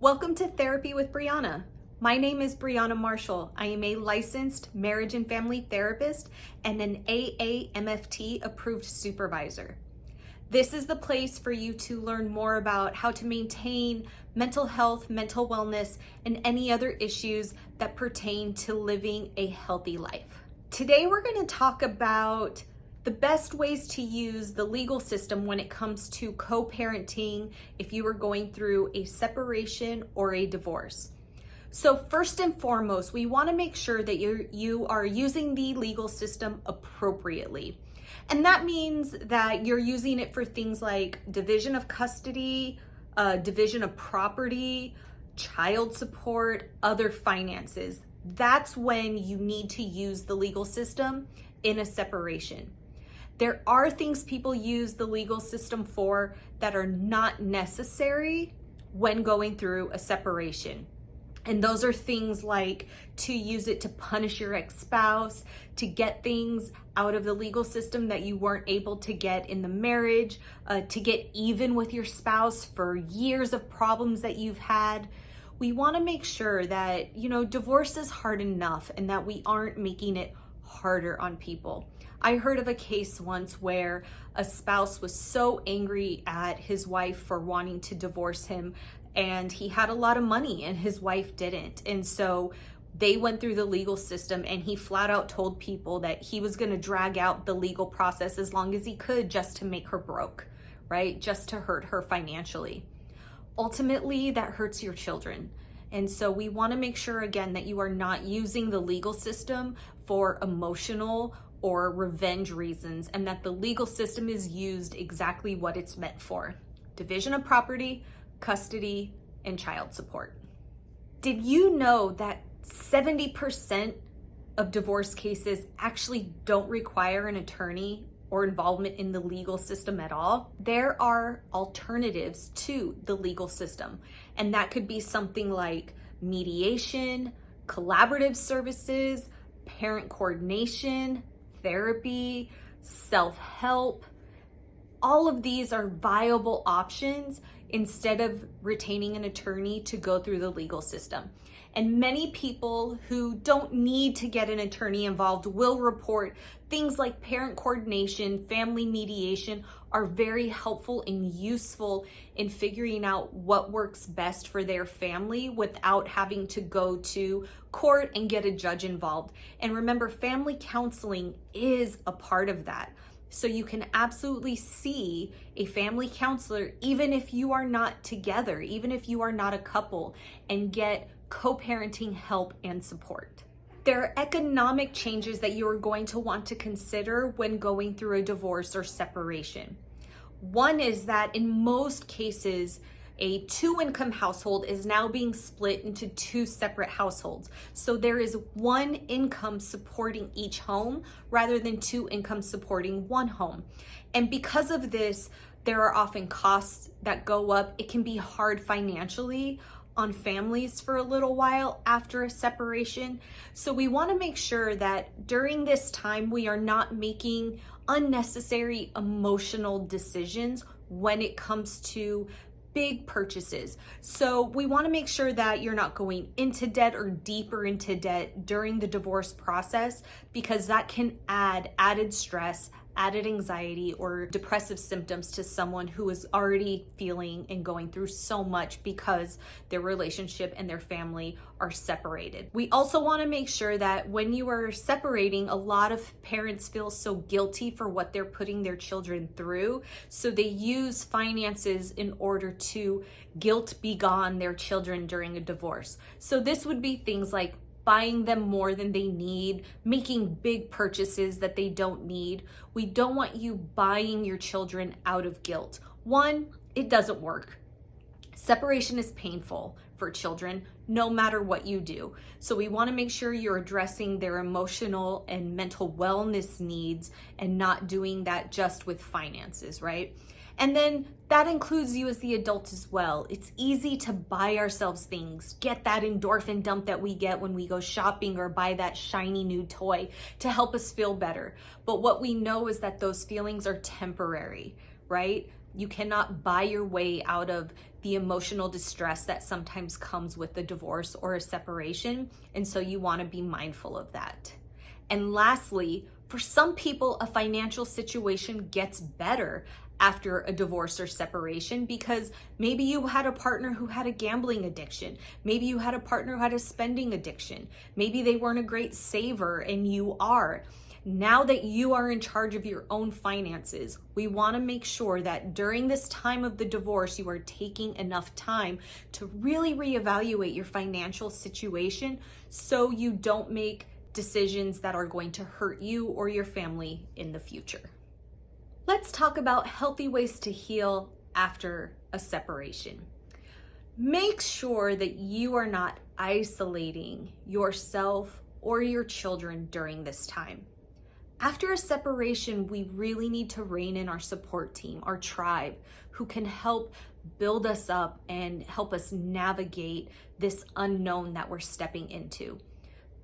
Welcome to Therapy with Brianna. My name is Brianna Marshall. I am a licensed marriage and family therapist and an AAMFT approved supervisor. This is the place for you to learn more about how to maintain mental health, mental wellness, and any other issues that pertain to living a healthy life. Today we're going to talk about the best ways to use the legal system when it comes to co-parenting if you are going through a separation or a divorce. So first and foremost, we want to make sure that you are using the legal system appropriately. And that means that you're using it for things like division of custody, division of property, child support, other finances. That's when you need to use the legal system in a separation. There are things people use the legal system for that are not necessary when going through a separation. And those are things like to use it to punish your ex-spouse, to get things out of the legal system that you weren't able to get in the marriage, to get even with your spouse for years of problems that you've had. We want to make sure that, divorce is hard enough and that we aren't making it harder on people. I heard of a case once where a spouse was so angry at his wife for wanting to divorce him, and he had a lot of money and his wife didn't. And so they went through the legal system, and he flat out told people that he was going to drag out the legal process as long as he could just to make her broke, right? Just to hurt her financially. Ultimately, that hurts your children. And so we want to make sure, again, that you are not using the legal system for emotional or revenge reasons, and that the legal system is used exactly what it's meant for: division of property, custody, and child support. Did you know that 70% of divorce cases actually don't require an attorney or involvement in the legal system at all? There are alternatives to the legal system, and that could be something like mediation, collaborative services, parent coordination, therapy, self-help. All of these are viable options instead of retaining an attorney to go through the legal system. And many people who don't need to get an attorney involved will report things like parent coordination, family mediation are very helpful and useful in figuring out what works best for their family without having to go to court and get a judge involved. And remember, family counseling is a part of that. So you can absolutely see a family counselor, even if you are not together, even if you are not a couple, and get co-parenting help and support. There are economic changes that you are going to want to consider when going through a divorce or separation. One is that in most cases, a two-income household is now being split into two separate households. So there is one income supporting each home rather than two incomes supporting one home. And because of this, there are often costs that go up. It can be hard financially on families for a little while after a separation. So we want to make sure that during this time, we are not making unnecessary emotional decisions when it comes to big purchases. So we want to make sure that you're not going into debt or deeper into debt during the divorce process, because that can add added stress, added anxiety, or depressive symptoms to someone who is already feeling and going through so much because their relationship and their family are separated. We also want to make sure that when you are separating, a lot of parents feel so guilty for what they're putting their children through. So they use finances in order to guilt begone their children during a divorce. So this would be things like buying them more than they need, making big purchases that they don't need. We don't want you buying your children out of guilt. One, it doesn't work. Separation is painful for children, no matter what you do. So we want to make sure you're addressing their emotional and mental wellness needs and not doing that just with finances, right? And then that includes you as the adult as well. It's easy to buy ourselves things, get that endorphin dump that we get when we go shopping or buy that shiny new toy to help us feel better. But what we know is that those feelings are temporary, right? You cannot buy your way out of the emotional distress that sometimes comes with a divorce or a separation. And so you want to be mindful of that. And lastly, for some people, a financial situation gets better after a divorce or separation because maybe you had a partner who had a gambling addiction. Maybe you had a partner who had a spending addiction. Maybe they weren't a great saver and you are. Now that you are in charge of your own finances, we want to make sure that during this time of the divorce, you are taking enough time to really reevaluate your financial situation so you don't make decisions that are going to hurt you or your family in the future. Let's talk about healthy ways to heal after a separation. Make sure that you are not isolating yourself or your children during this time. After a separation, we really need to rein in our support team, our tribe, who can help build us up and help us navigate this unknown that we're stepping into.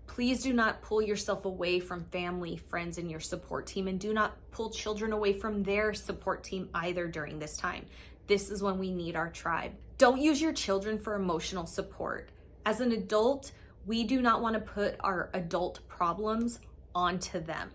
Please do not pull yourself away from family, friends, and your support team, and do not pull children away from their support team either during this time. This is when we need our tribe. Don't use your children for emotional support. As an adult, we do not want to put our adult problems onto them.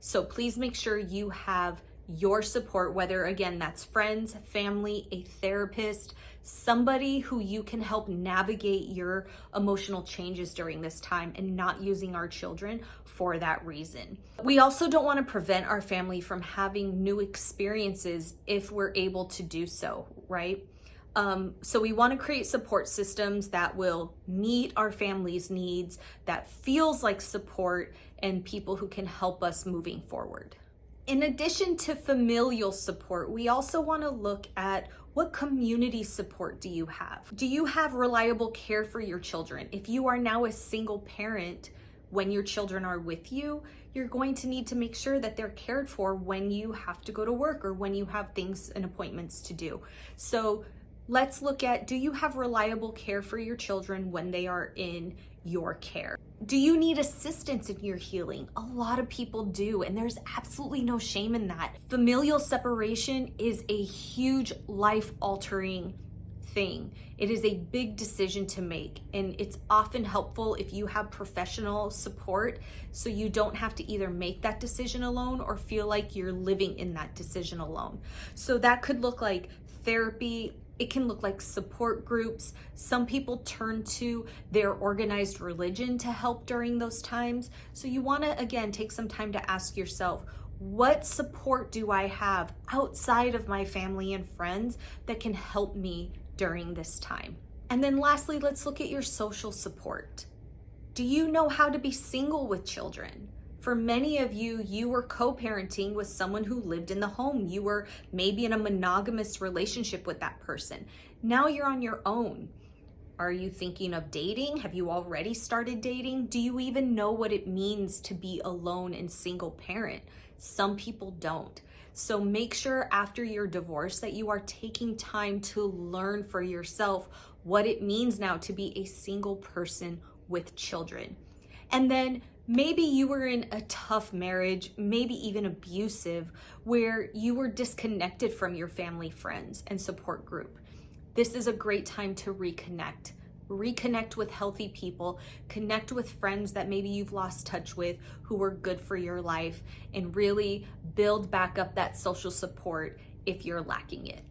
So please make sure you have your support, whether again, that's friends, family, a therapist, somebody who you can help navigate your emotional changes during this time, and not using our children for that reason. We also don't want to prevent our family from having new experiences if we're able to do so, right? So we want to create support systems that will meet our family's needs, that feels like support, and people who can help us moving forward. In addition to familial support, we also want to look at what community support do you have? Do you have reliable care for your children? If you are now a single parent, when your children are with you, you're going to need to make sure that they're cared for when you have to go to work or when you have things and appointments to do. So let's look at, do you have reliable care for your children when they are in your care? Do you need assistance in your healing? A lot of people do, and there's absolutely no shame in that. Familial separation is a huge life-altering thing. It is a big decision to make, and it's often helpful if you have professional support so you don't have to either make that decision alone or feel like you're living in that decision alone. So that could look like therapy. It can look like support groups. Some people turn to their organized religion to help during those times. So you want to, again, take some time to ask yourself, what support do I have outside of my family and friends that can help me during this time? And then lastly, let's look at your social support. Do you know how to be single with children? For many of you, you were co-parenting with someone who lived in the home. You were maybe in a monogamous relationship with that person. Now you're on your own. Are you thinking of dating? Have you already started dating? Do you even know what it means to be alone and single parent? Some people don't. So make sure after your divorce that you are taking time to learn for yourself what it means now to be a single person with children. And then maybe you were in a tough marriage, maybe even abusive, where you were disconnected from your family, friends, and support group. This is a great time to reconnect. Reconnect with healthy people, connect with friends that maybe you've lost touch with who were good for your life, and really build back up that social support if you're lacking it.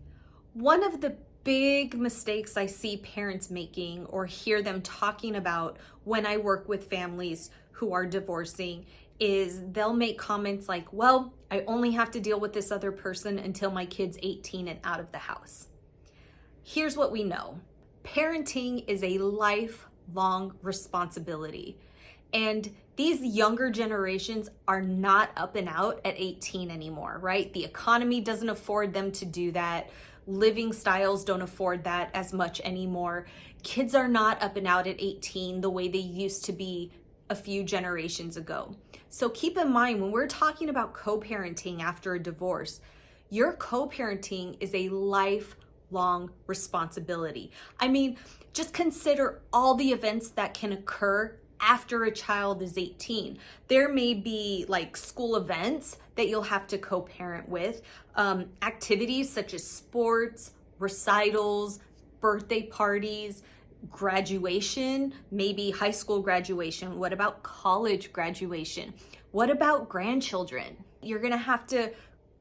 One of the big mistakes I see parents making or hear them talking about when I work with families who are divorcing is they'll make comments like, well, I only have to deal with this other person until my kid's 18 and out of the house. Here's what we know. Parenting is a lifelong responsibility. And these younger generations are not up and out at 18 anymore, right? The economy doesn't afford them to do that. Living styles don't afford that as much anymore. Kids are not up and out at 18 the way they used to be a few generations ago. So keep in mind, when we're talking about co-parenting after a divorce, your co-parenting is a lifelong responsibility. I mean, just consider all the events that can occur after a child is 18. There may be like school events that you'll have to co-parent with. Activities such as sports, recitals, birthday parties, graduation, maybe high school graduation. What about college graduation? What about grandchildren? You're gonna have to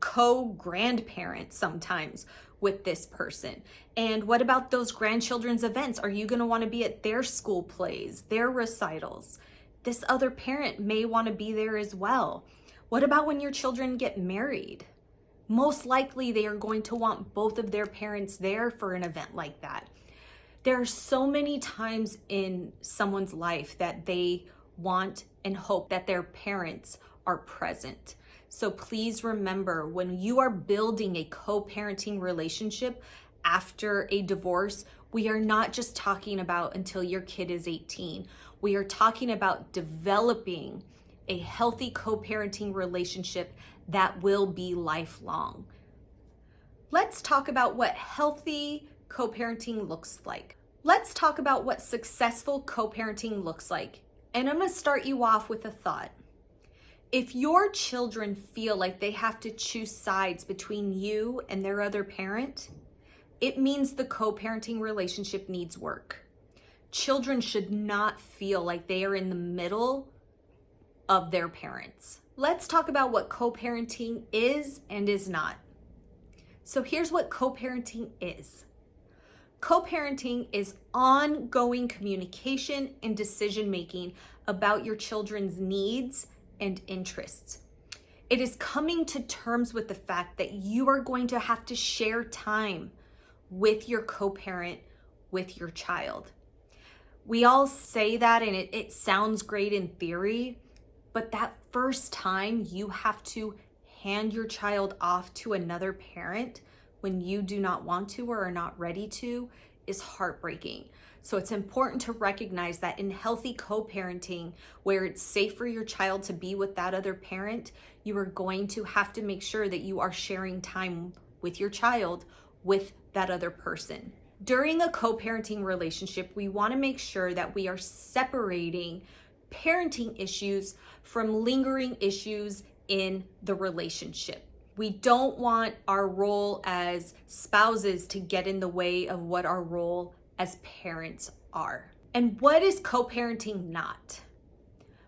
co-grandparent sometimes with this person. And what about those grandchildren's events? Are you gonna wanna be at their school plays, their recitals? This other parent may wanna be there as well. What about when your children get married? Most likely they are going to want both of their parents there for an event like that. There are so many times in someone's life that they want and hope that their parents are present. So please remember, when you are building a co-parenting relationship after a divorce, we are not just talking about until your kid is 18. We are talking about developing a healthy co-parenting relationship that will be lifelong. Let's talk about what healthy co-parenting looks like. Let's talk about what successful co-parenting looks like. And I'm gonna start you off with a thought. If your children feel like they have to choose sides between you and their other parent, it means the co-parenting relationship needs work. Children should not feel like they are in the middle of their parents. Let's talk about what co-parenting is and is not. So here's what co-parenting is. Co-parenting is ongoing communication and decision-making about your children's needs and interests. It is coming to terms with the fact that you are going to have to share time with your co-parent, with your child. We all say that and it sounds great in theory, but that first time you have to hand your child off to another parent when you do not want to or are not ready to is heartbreaking. So it's important to recognize that in healthy co-parenting, where it's safe for your child to be with that other parent, you are going to have to make sure that you are sharing time with your child with that other person. During a co-parenting relationship, we want to make sure that we are separating parenting issues from lingering issues in the relationship. We don't want our role as spouses to get in the way of what our role as parents are. And what is co-parenting not?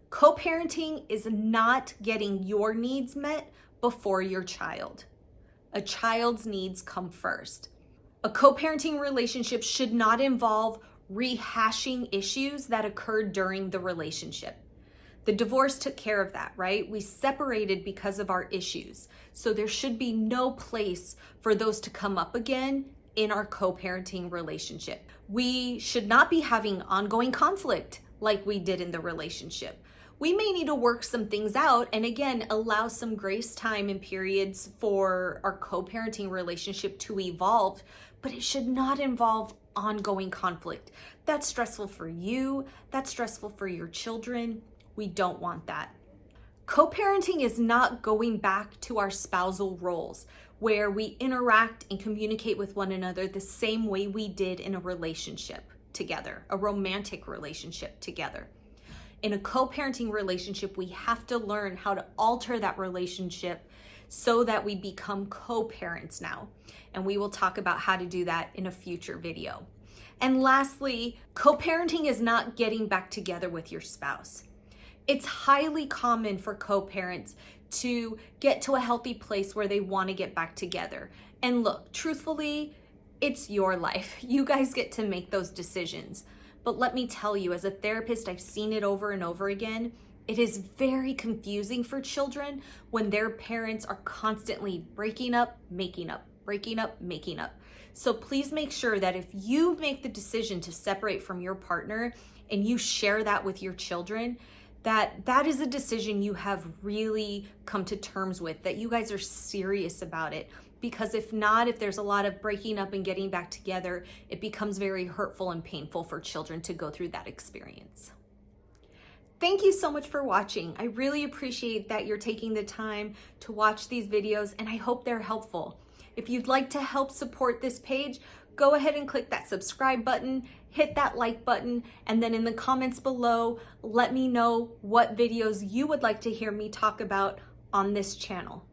Co-parenting is not getting your needs met before your child. A child's needs come first. A co-parenting relationship should not involve rehashing issues that occurred during the relationship. The divorce took care of that, right? We separated because of our issues. So there should be no place for those to come up again in our co-parenting relationship. We should not be having ongoing conflict like we did in the relationship. We may need to work some things out and again, allow some grace time and periods for our co-parenting relationship to evolve, but it should not involve ongoing conflict. That's stressful for you, that's stressful for your children. We don't want that. Co-parenting is not going back to our spousal roles where we interact and communicate with one another the same way we did in a relationship together, a romantic relationship together. In a co-parenting relationship, we have to learn how to alter that relationship so that we become co-parents now. And we will talk about how to do that in a future video. And lastly, co-parenting is not getting back together with your spouse. It's highly common for co-parents to get to a healthy place where they want to get back together. And look, truthfully, it's your life. You guys get to make those decisions. But let me tell you, as a therapist, I've seen it over and over again. It is very confusing for children when their parents are constantly breaking up, making up, breaking up, making up. So please make sure that if you make the decision to separate from your partner and you share that with your children, that is a decision you have really come to terms with, that you guys are serious about it. Because if not, if there's a lot of breaking up and getting back together, it becomes very hurtful and painful for children to go through that experience. Thank you so much for watching. I really appreciate that you're taking the time to watch these videos, and I hope they're helpful. If you'd like to help support this page, go ahead and click that subscribe button, hit that like button, and then in the comments below, let me know what videos you would like to hear me talk about on this channel.